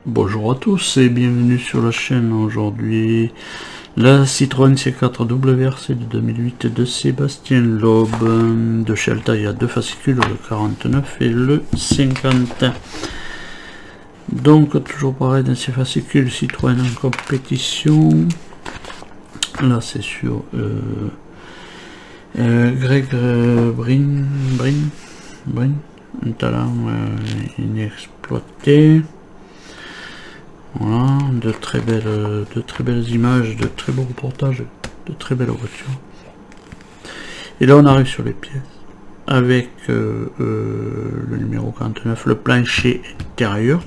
Bonjour à tous et bienvenue sur la chaîne. Aujourd'hui, la Citroën C4 WRC de 2008 de Sébastien Loeb de chez Altaïa, deux fascicules, le 49 et le 50. Donc toujours pareil dans ces fascicules Citroën en compétition. Là c'est sur Greg Brin, un talent inexploité. Voilà, de très belles images, de très beaux reportages, de très belles voitures. Et là on arrive sur les pièces avec le numéro 49, le plancher intérieur.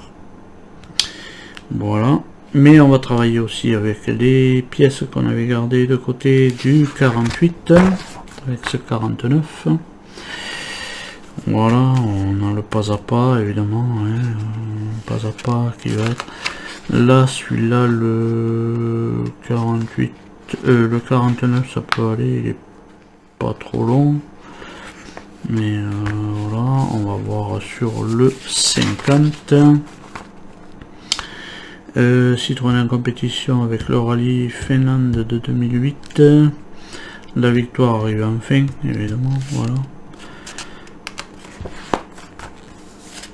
Voilà, mais on va travailler aussi avec les pièces qu'on avait gardées de côté du 48 avec ce 49. Voilà, on a le pas à pas évidemment, hein, pas à pas qui va être là. Celui-là, le 48, le 49, ça peut aller, il est pas trop long, mais voilà, on va voir sur le 50. Citroën en compétition avec le rallye Finlande de 2008. La victoire arrive enfin, évidemment, voilà.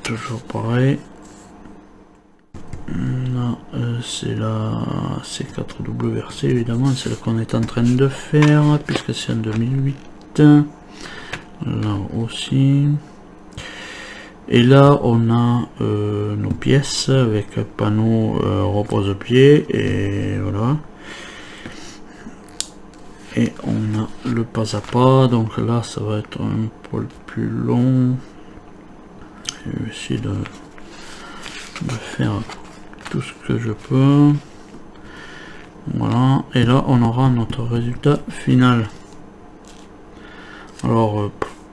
Toujours pareil. Là, c'est la C4 WRC, évidemment, c'est ce qu'on est en train de faire, puisque c'est en 2008. Là aussi. Et là, on a nos pièces avec un panneau repose-pied, et voilà. Et on a le pas à pas, donc là, ça va être un poil plus long. Je vais essayer de faire tout ce que je peux. Voilà, et là on aura notre résultat final. Alors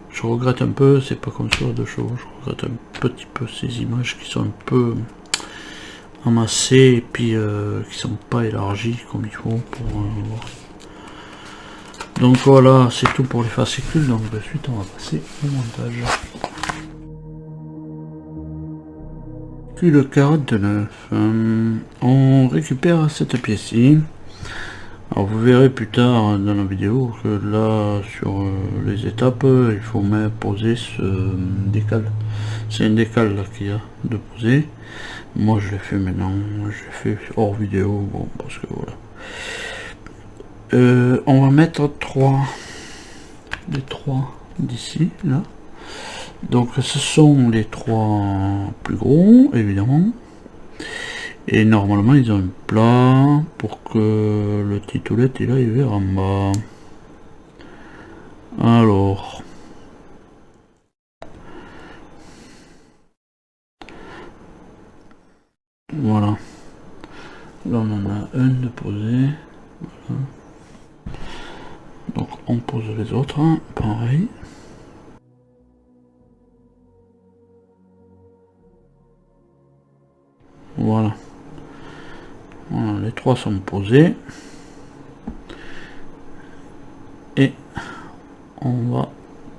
je regrette un peu, c'est pas comme sur de chevaux, je regrette un petit peu ces images qui sont un peu amassées et puis qui sont pas élargies comme il faut pour voir. Donc voilà, c'est tout pour les fascicules, donc de suite on va passer au montage. Le 49, on récupère cette pièce-ci. Alors vous verrez plus tard dans la vidéo que là sur les étapes il faut même poser ce décal. C'est un décal là qu'il y a de poser. Moi je l'ai fait maintenant, je l'ai fait hors vidéo, bon parce que voilà. On va mettre les trois d'ici là. Donc ce sont les trois plus gros évidemment, et normalement ils ont un plat pour que le titoulette il aille vers en bas. Alors voilà, là on en a un de posé, voilà. Donc on pose les autres, pareil. Voilà. Voilà, les trois sont posés. Et on va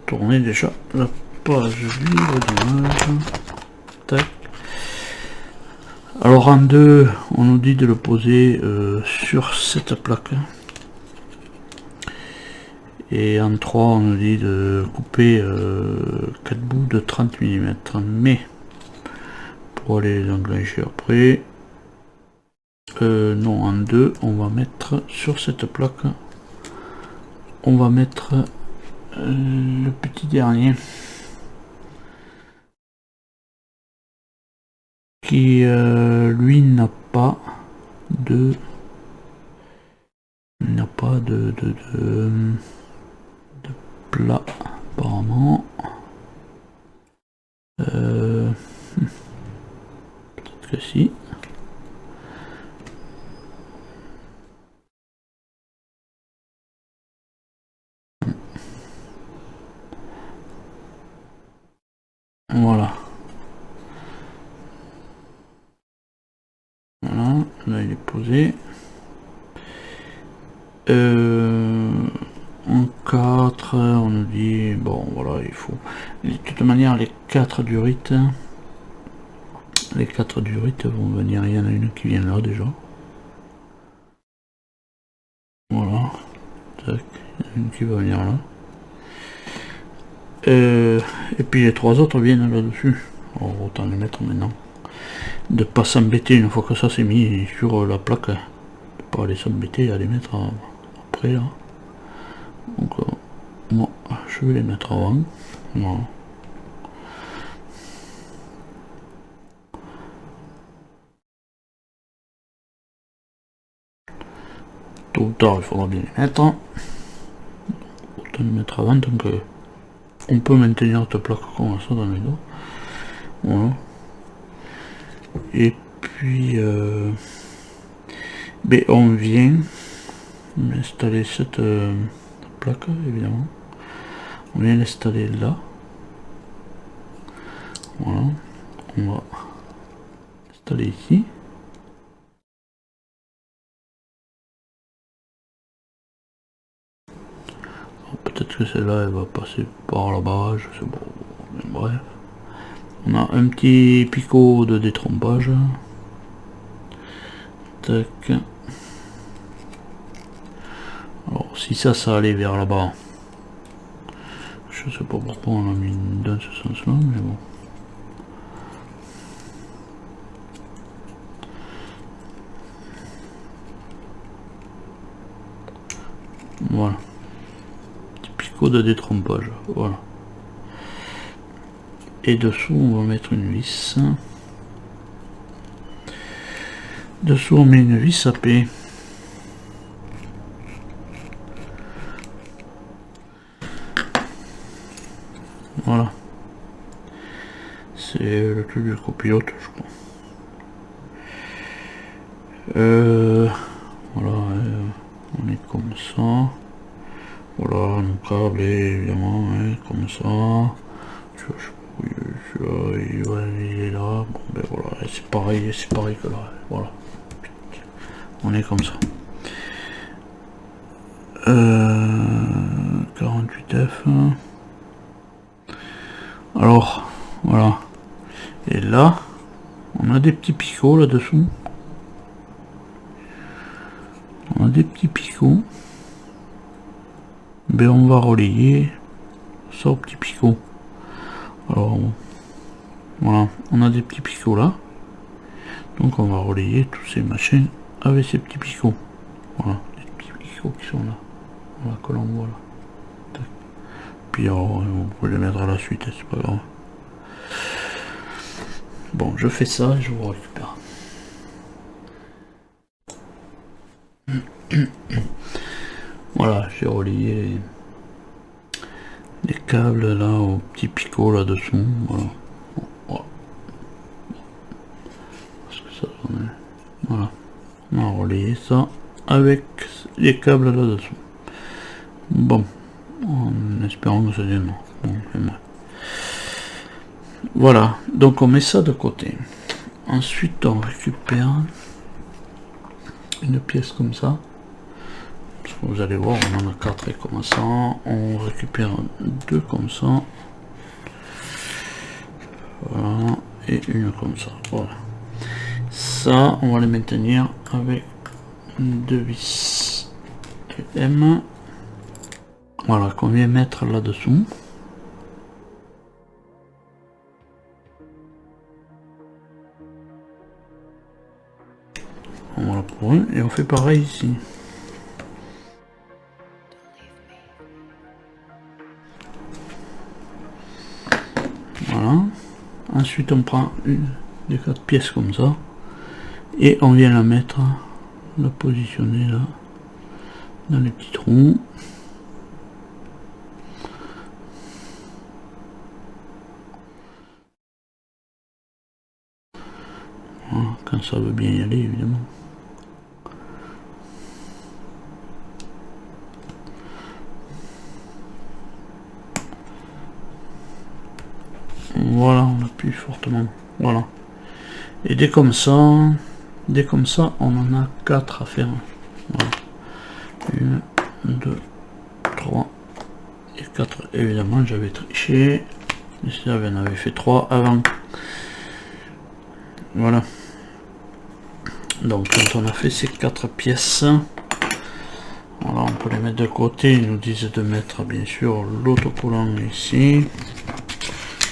tourner déjà la page livre d'image. Tac. Alors en deux, on nous dit de le poser sur cette plaque. Et en 3, on nous dit de couper 4 bouts de 30 mm. Mais pour aller les enclencher après, non, en 2, on va mettre sur cette plaque, on va mettre le petit dernier qui lui n'a pas de plat apparemment. Peut-être que si. Voilà. Voilà, là il est posé. En 4, 4, on nous dit, bon voilà, il faut, de toute manière les 4 durites, vont venir, il y en a une qui vient là déjà. Voilà, tac, il y en a une qui va venir là. Et puis les 3 autres viennent là-dessus. Autant les mettre maintenant. De pas s'embêter une fois que ça s'est mis sur la plaque. De pas aller s'embêter à les mettre après là. Donc moi je vais les mettre avant. Voilà. Tôt ou tard il faudra bien les mettre. Autant les mettre avant tant que on peut maintenir cette plaque comme ça dans les dos. Voilà. Et puis on vient installer cette plaque évidemment. On vient l'installer là. Voilà. On va l'installer ici. Peut-être que celle-là elle va passer par là-bas, je sais pas. Mais bref. On a un petit picot de détrompage. Tac. Alors si ça allait vers là-bas. Je sais pas pourquoi on a mis dans ce sens-là, mais bon. Voilà. Petit picot de détrompage. Voilà. Et dessous on va mettre une vis. Dessous on met une vis à P. Voilà. C'est le truc du copilote je crois. Voilà, on est comme ça. Voilà, nos câbles évidemment, hein, comme ça. Il est là. Bon ben voilà, c'est pareil que là. Voilà. On est comme ça. 48F. Alors, voilà. Et là, on a des petits picots là-dessous. On a des petits picots. Ben on va relayer ça au petit picot. Alors, voilà, on a des petits picots là. Donc on va relayer tous ces machins avec ces petits picots. Voilà, les petits picots qui sont là. Voilà, que l'on voit là. Tac. Puis alors, vous pouvez les mettre à la suite, c'est pas grave. Bon, je fais ça et je vous récupère. Voilà, j'ai relié les câbles là au petit picot là dessous. Voilà. Voilà. Parce que ça j'en ai. Voilà. On a relayé ça avec les câbles là dessous. Bon. En espérant que ça vienne. Bon, voilà. Donc on met ça de côté. Ensuite on récupère une pièce comme ça. Parce que vous allez voir, on en a 4 et comme ça. On récupère 2 comme ça. Voilà. Et une comme ça. Voilà. Ça, on va les maintenir avec 2 vis M. Voilà, qu'on vient mettre là-dessous. Voilà pour eux. Et on fait pareil ici. Voilà. Ensuite on prend une des 4 pièces comme ça. Et on vient la mettre, la positionner là. Dans les petits trous. Voilà, quand ça veut bien y aller évidemment. Voilà, on appuie fortement. Voilà. Et dès comme ça, on en a 4 à faire. Voilà. 1, 2, 3 et 4 évidemment j'avais triché. Ici on avait fait 3 avant. Voilà. Donc quand on a fait ces 4 pièces, voilà, on peut les mettre de côté. Ils nous disent de mettre bien sûr l'autocollant ici.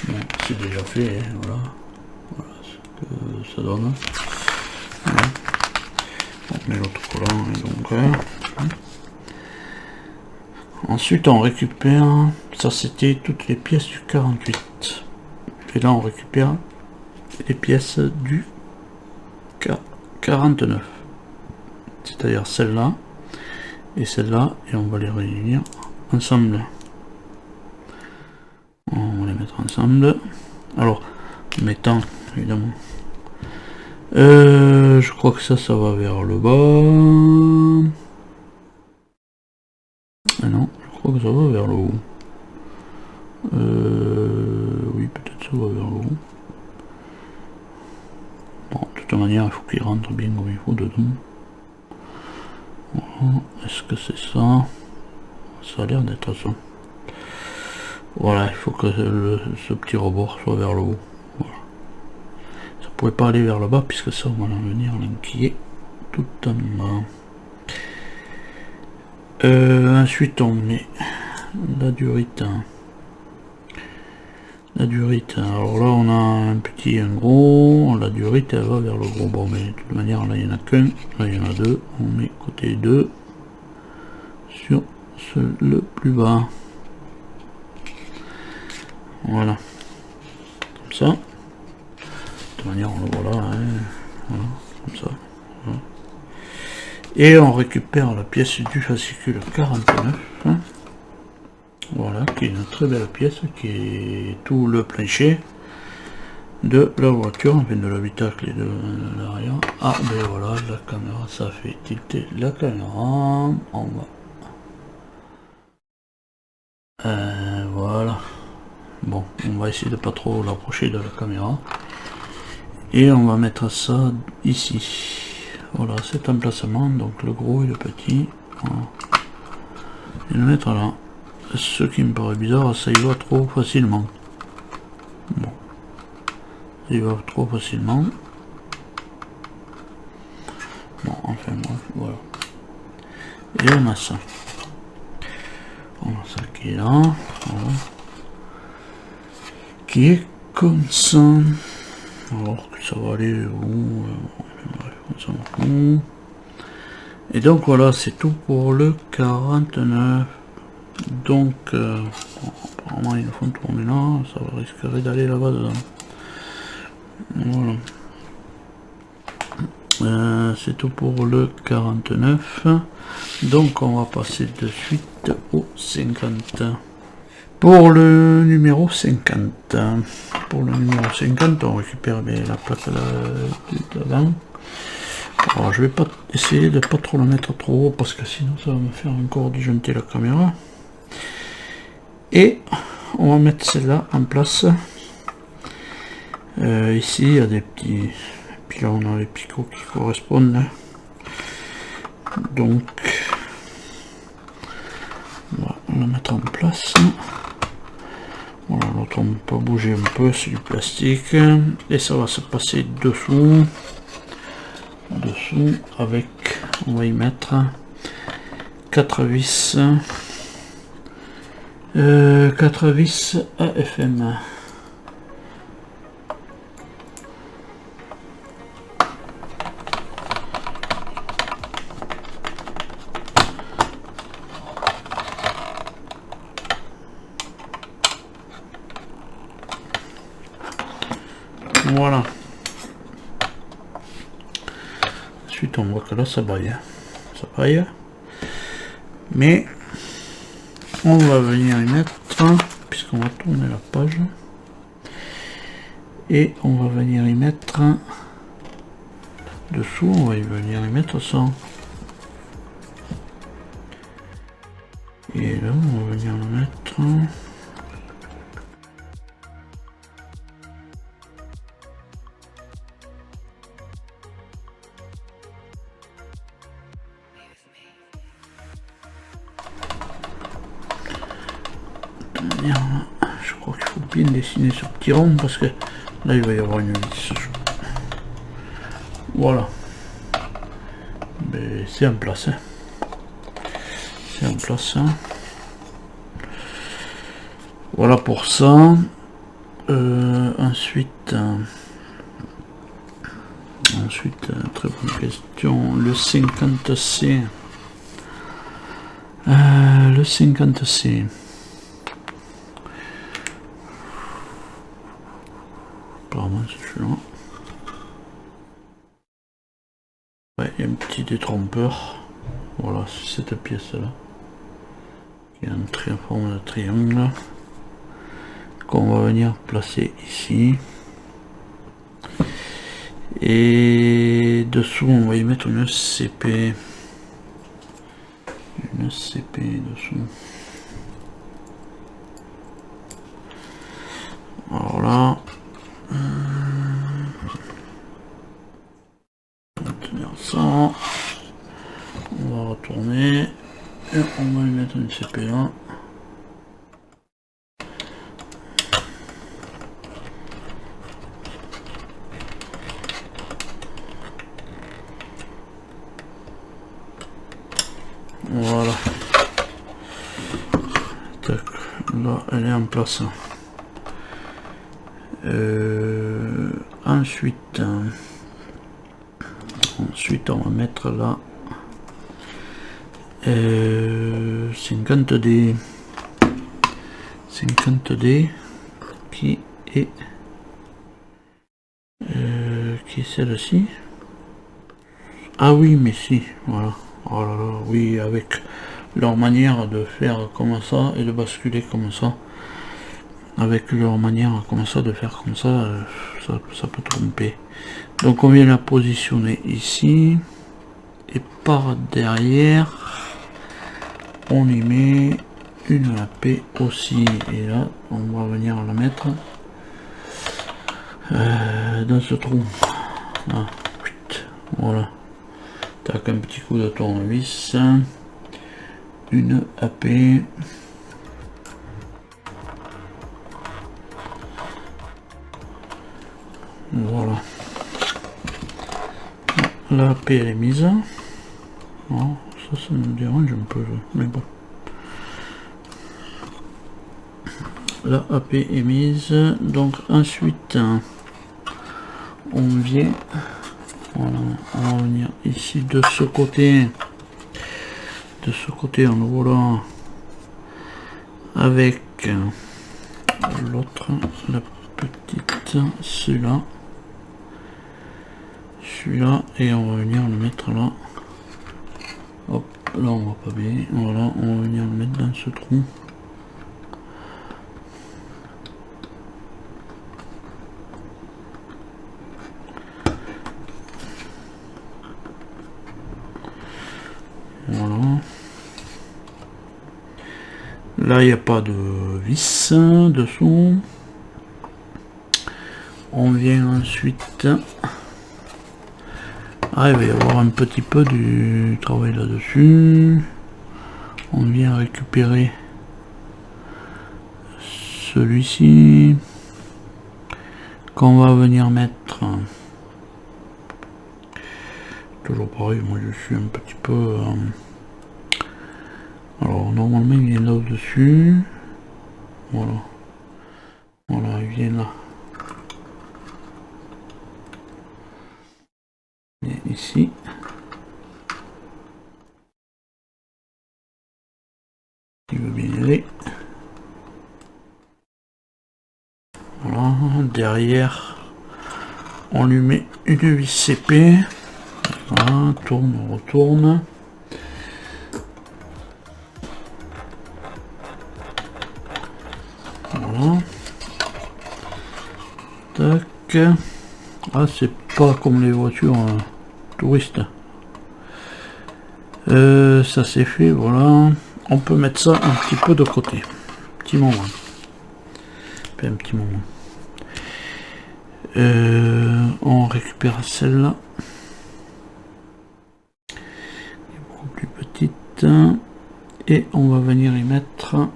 Bon, c'est déjà fait, hein, voilà. Voilà ce que ça donne. Voilà. On met l'autocollant et donc ensuite on récupère, ça c'était toutes les pièces du 48. Et là on récupère les pièces du 49. C'est-à-dire celle-là et celle-là, et on va les réunir ensemble. On va les mettre ensemble. Alors, en mettant évidemment. Je crois que ça va vers le bas. Ah non, je crois que ça va vers le haut. Oui, peut-être ça va vers le haut. Bon, de toute manière, il faut qu'il rentre bien comme il faut dedans. Voilà. Est-ce que c'est ça? Ça a l'air d'être ça. Voilà, il faut que ce petit rebord soit vers le haut. Voilà. Ça pouvait pas aller vers le bas puisque ça on va en venir qui est tout en bas. Ensuite on met la durite. La durite, alors là on a un petit et un gros, la durite elle va vers le gros. Bon, mais de toute manière là il n'y en a qu'un, là il y en a deux, on met côté 2 sur le plus bas. Voilà, comme ça. De toute manière on le voit là, hein. Voilà, comme ça. Voilà. Et on récupère la pièce du fascicule 49. Voilà, qui est une très belle pièce, qui est tout le plancher de la voiture, enfin de l'habitacle et de l'arrière. Ah ben voilà, la caméra, ça fait tilter la caméra. On va... voilà. Bon, on va essayer de pas trop l'approcher de la caméra. Et on va mettre ça ici. Voilà, cet emplacement, donc le gros et le petit. Voilà. Et le mettre là. Ce qui me paraît bizarre, ça y va trop facilement. Bon. Ça y va trop facilement. Bon, enfin bref, voilà. Et on a ça. On a ça qui est là. Voilà. Qui est comme ça. Alors que ça va aller où bref, on s'en fout. Et donc voilà, c'est tout pour le 49. Donc apparemment ils le font tourner là, ça risquerait d'aller là-bas dedans. Voilà. C'est tout pour le 49. Donc on va passer de suite au 50. Pour le numéro 50. Pour le numéro 50, on récupère la plaque d'avant. Alors je vais pas essayer de pas trop le mettre trop haut parce que sinon ça va me faire encore disjoncter la caméra. Et on va mettre celle-là en place. Ici il y a des petits, puis là on a les picots qui correspondent. Donc on va la mettre en place. Voilà, l'autre on peut bouger un peu, c'est du plastique. Et ça va se passer dessous avec, on va y mettre 4 vis. 4 vis AFM. Voilà. Ensuite on voit que là ça braille. Ça braille. Mais on va venir y mettre, puisqu'on va tourner la page, et on va venir y mettre dessous, on va y venir y mettre ça. Et là on va venir le mettre. Je crois qu'il faut bien dessiner ce petit rond parce que là il va y avoir une vis. Voilà. Mais c'est en place. Hein. C'est en place. Hein. Voilà pour ça. Ensuite, très bonne question. Le 50C. Le 50C. Apparemment c'est celui-là. Ouais, il y a un petit détrompeur. Voilà, c'est cette pièce-là. Qui est en forme de triangle. Qu'on va venir placer ici. Et dessous, on va y mettre une CP. Une CP dessous. Alors là, on va tenir ça. On va retourner. Et on va y mettre une CP là. Voilà. Tac. Là, elle est en place. Ensuite, on va mettre là 50D. 50D qui est celle-ci. Ah oui, mais si, voilà. Oh là là, oui, avec leur manière de faire comme ça et de basculer comme ça. Avec leur manière comme ça de faire comme ça, ça peut tromper. Donc on vient la positionner ici. Et par derrière, on y met une AP aussi. Et là, on va venir la mettre dans ce trou. Ah, voilà. Tac, un petit coup de tournevis. Une AP. Voilà. La AP elle est mise. Oh, ça me dérange un peu, mais bon. La AP est mise. Donc ensuite, on vient. Voilà, on va venir ici de ce côté. De ce côté, en voilà. Avec l'autre, la petite, celui-là. Celui-là, et on va venir le mettre là. Hop, là on va pas bien. Voilà, on va venir le mettre dans ce trou. Voilà. Là, il n'y a pas de vis dessous. On vient ensuite. Ah, il va y avoir un petit peu du travail là-dessus. On vient récupérer celui-ci qu'on va venir mettre. Toujours pareil, moi je suis un petit peu. Alors normalement il vient là-dessus. Voilà. Voilà, il vient là. Et ici. Il veut bien y aller. Voilà, derrière on lui met une vis CP. Voilà, tourne, on retourne. Voilà. Tac. Ah, c'est pas comme les voitures touristes. Ça c'est fait, voilà. On peut mettre ça un petit peu de côté. Petit moment. Un petit moment. On récupère celle-là. Beaucoup plus petite. Et on va venir y mettre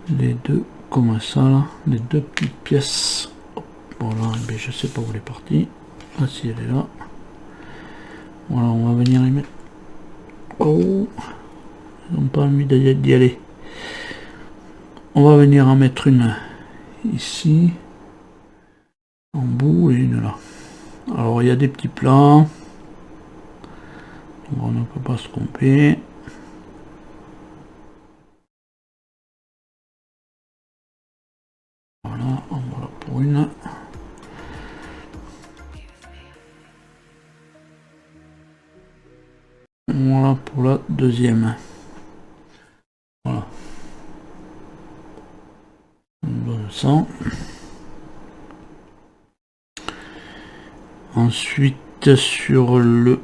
les deux comme ça là, les deux petites pièces. Hop, voilà, mais je sais pas où elle est partie. Ah si, elle est là. Voilà, on va venir les mettre. Oh, ils n'ont pas envie d'y aller. On va venir en mettre une ici en bout et une là. Alors il y a des petits plans, on ne peut pas se tromper. Voilà, on va là pour une. Voilà pour la deuxième. Voilà. On donne ça. Ensuite sur le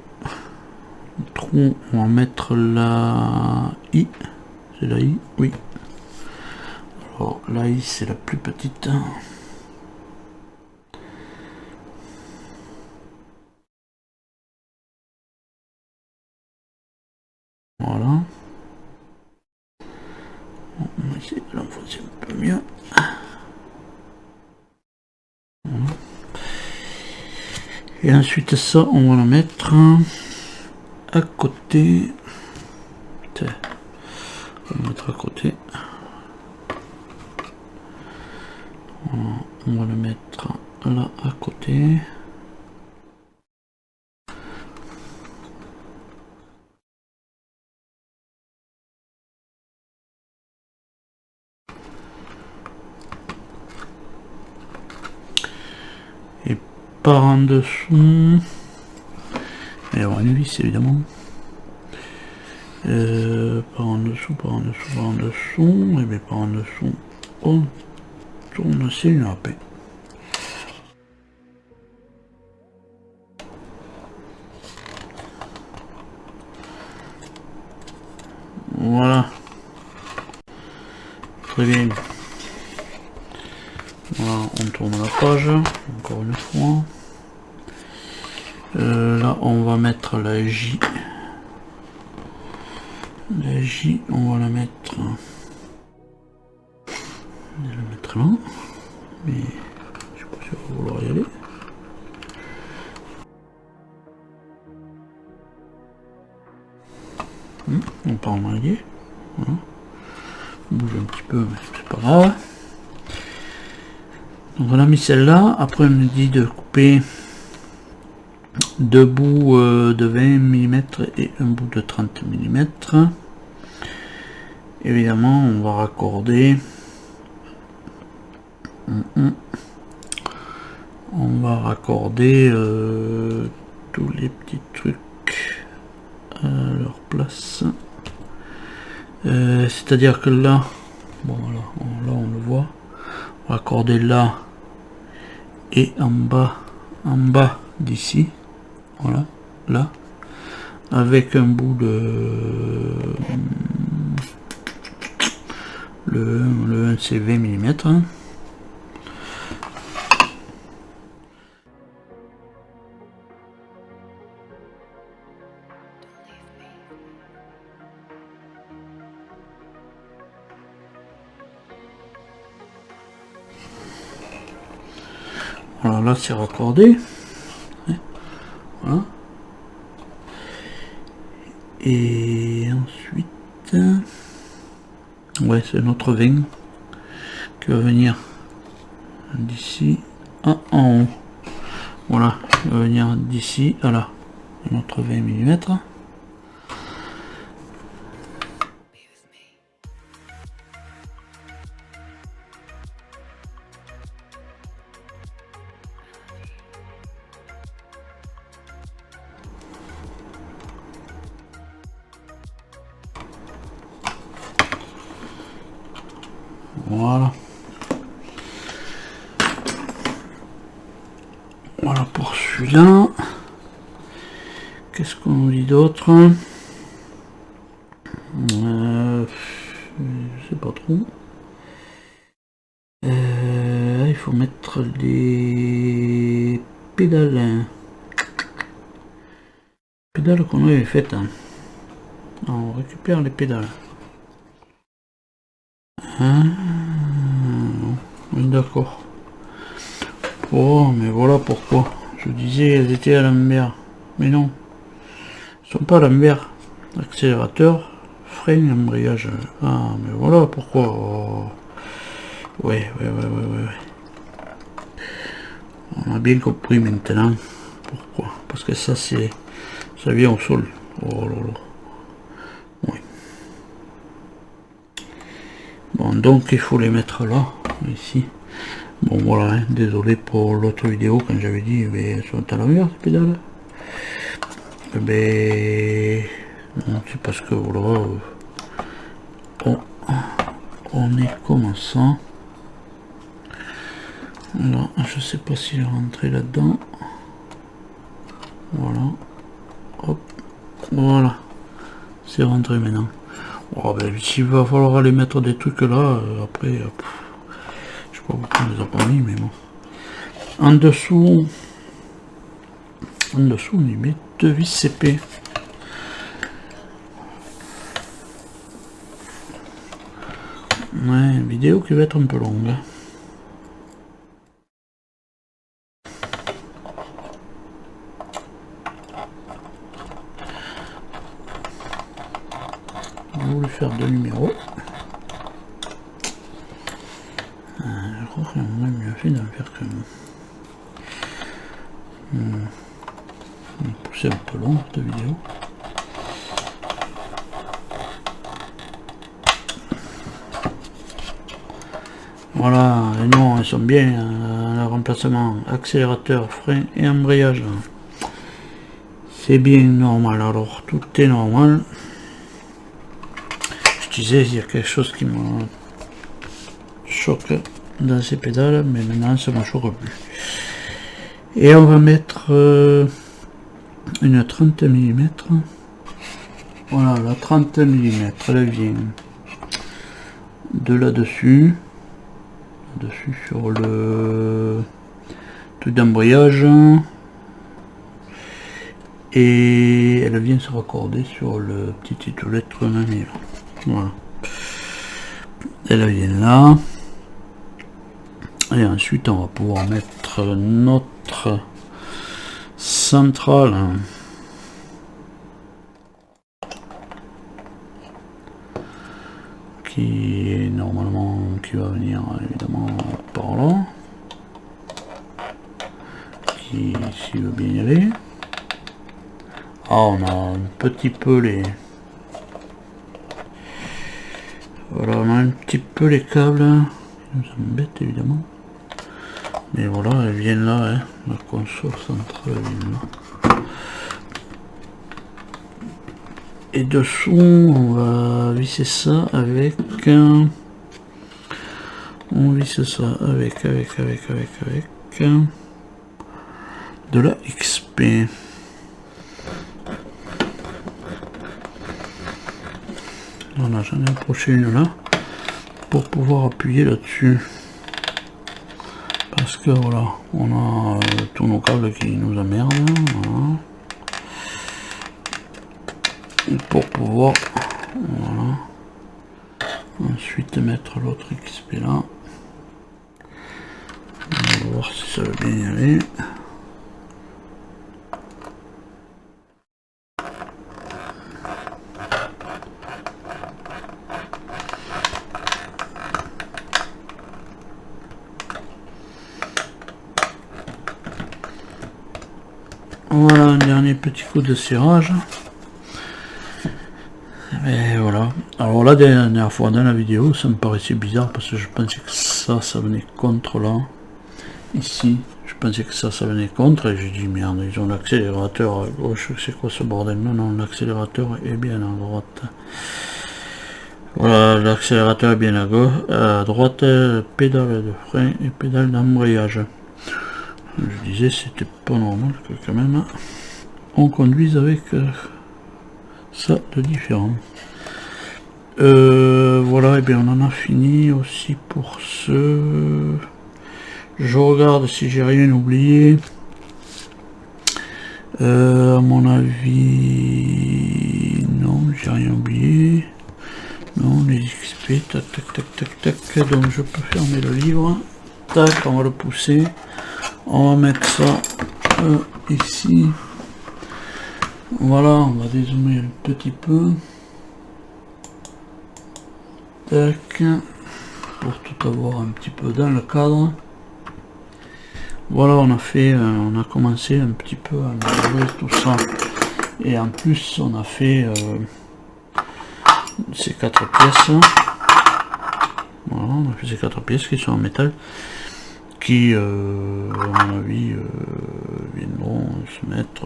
trou, on va mettre la I. C'est la I, oui. Alors la I c'est la plus petite. Voilà. On va essayer de l'enfoncer un peu mieux. Voilà. Et ensuite ça, on va le mettre à côté. Tiens, on va le mettre à côté. Voilà, on va le mettre là à côté. Et par en dessous, il y aura une vis évidemment. Par en dessous, par en dessous, par en dessous, et bien par en dessous, on tourne c'est une AP. Voilà. Très bien. Voilà, on tourne la page, encore une fois. Là, on va mettre la J. La J, on va la mettre... On va la mettre là. Mais je sais pas si on va vouloir y aller. On part en allié. Voilà. On bouge un petit peu, mais c'est pas grave. Donc on a mis celle-là. Après on nous dit de couper deux bouts de 20 mm et un bout de 30 mm. Évidemment on va raccorder. On va raccorder tous les petits trucs à leur place. C'est-à-dire que là, bon voilà, là on le voit. On va raccorder là et en bas d'ici. Voilà, là, avec un bout de le 1 c'est 20 mm. Voilà, là c'est raccordé. Voilà. Et ensuite, ouais, c'est notre 20 qui va venir d'ici en haut. Voilà, il va venir d'ici à là, notre 20 mm. Voilà. Voilà pour celui-là. Qu'est-ce qu'on dit d'autre? Je sais pas trop. Il faut mettre les pédales. Pédales qu'on avait faites. On récupère les pédales. Hein? Oui, d'accord. Oh, mais voilà pourquoi. Je disais, elles étaient à l'envers. Mais non. Elles sont pas à l'envers. Accélérateur, frein, embrayage. Ah, mais voilà pourquoi. Oh. Ouais. On a bien compris maintenant. Pourquoi? Parce que ça, c'est... ça vient au sol. Oh là là. Oui. Bon, donc il faut les mettre là, ici. Bon, voilà, hein, désolé pour l'autre vidéo quand j'avais dit, mais elles sont à l'envers ces pédales. Mais non, c'est parce que voilà, on est comme ça. Là, je sais pas s'il est rentré là-dedans. Voilà. Hop. Voilà. C'est rentré maintenant. Oh, ben, s'il va falloir aller mettre des trucs là, après, je sais pas pourquoi on les a pas mis, mais bon. En dessous, on y met 2 vis CP. Ouais, une vidéo qui va être un peu longue. J'ai voulu faire 2 numéros. Je crois qu'on a mieux fait d'en faire que... C'est un peu long cette vidéo. Voilà, et non, ils sont bien, le remplacement, accélérateur, frein et embrayage. C'est bien normal, alors tout est normal. Je disais, il y a quelque chose qui me choque dans ces pédales, mais maintenant ça ne me choque plus. Et on va mettre une 30 mm. Voilà, la 30 mm, elle vient de là-dessus. Sur le truc d'embrayage. Et elle vient se raccorder sur le petit étoilette qu'on a mis là. Voilà. Elle vient là. Et ensuite on va pouvoir mettre notre centrale qui est normalement qui va venir évidemment par là, qui s'il veut bien y aller. Ah, on a un petit peu les... Voilà, on a un petit peu les câbles qui nous embêtent évidemment. Mais voilà, elles viennent là, hein. La console centrale vient là. Et dessous, on va visser ça avec un... On visse ça avec de la XP. Voilà, j'en ai approché une là pour pouvoir appuyer là-dessus. Parce que voilà, on a tous nos câbles qui nous emmerdent. Voilà. Et pour pouvoir voilà, ensuite mettre l'autre XP là. On va voir si ça va bien y aller. Voilà un dernier petit coup de serrage. Et voilà. Alors la dernière fois dans la vidéo, ça me paraissait bizarre parce que je pensais que ça venait contre là. Ici, je pensais que ça venait contre et j'ai dit merde, ils ont l'accélérateur à gauche, c'est quoi ce bordel? Non, l'accélérateur est bien à droite. Voilà, l'accélérateur est bien à gauche, à droite, pédale de frein et pédale d'embrayage. Je disais c'était pas normal que quand même on conduise avec ça de différent. Voilà, et bien on en a fini aussi pour ce. Je regarde si j'ai rien oublié. À mon avis, non, j'ai rien oublié. Non, les XP, tac, tac, tac, tac, tac, donc je peux fermer le livre. Tac, on va le pousser. On va mettre ça ici. Voilà, on va dézoomer un petit peu. Tac, pour tout avoir un petit peu dans le cadre. Voilà, on a commencé un petit peu à améliorer tout ça. Et en plus, on a fait ces 4 pièces. Voilà, on a fait ces 4 pièces qui sont en métal, qui, à mon avis, viendront se mettre,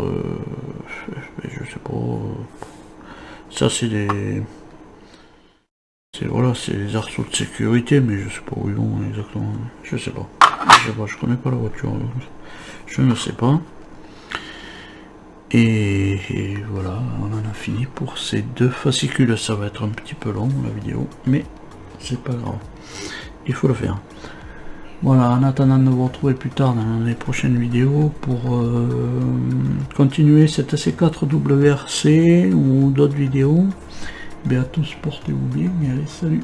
je sais pas, ça c'est des, voilà, c'est les arceaux de sécurité, mais je sais pas où ils vont exactement, je sais pas, je connais pas la voiture, je ne sais pas. Et voilà, on en a fini pour ces 2 fascicules. Ça va être un petit peu long la vidéo, mais c'est pas grave, il faut le faire. Voilà, en attendant de vous retrouver plus tard dans les prochaines vidéos pour continuer cette C4 WRC ou d'autres vidéos. À tous, portez-vous bien et allez, salut.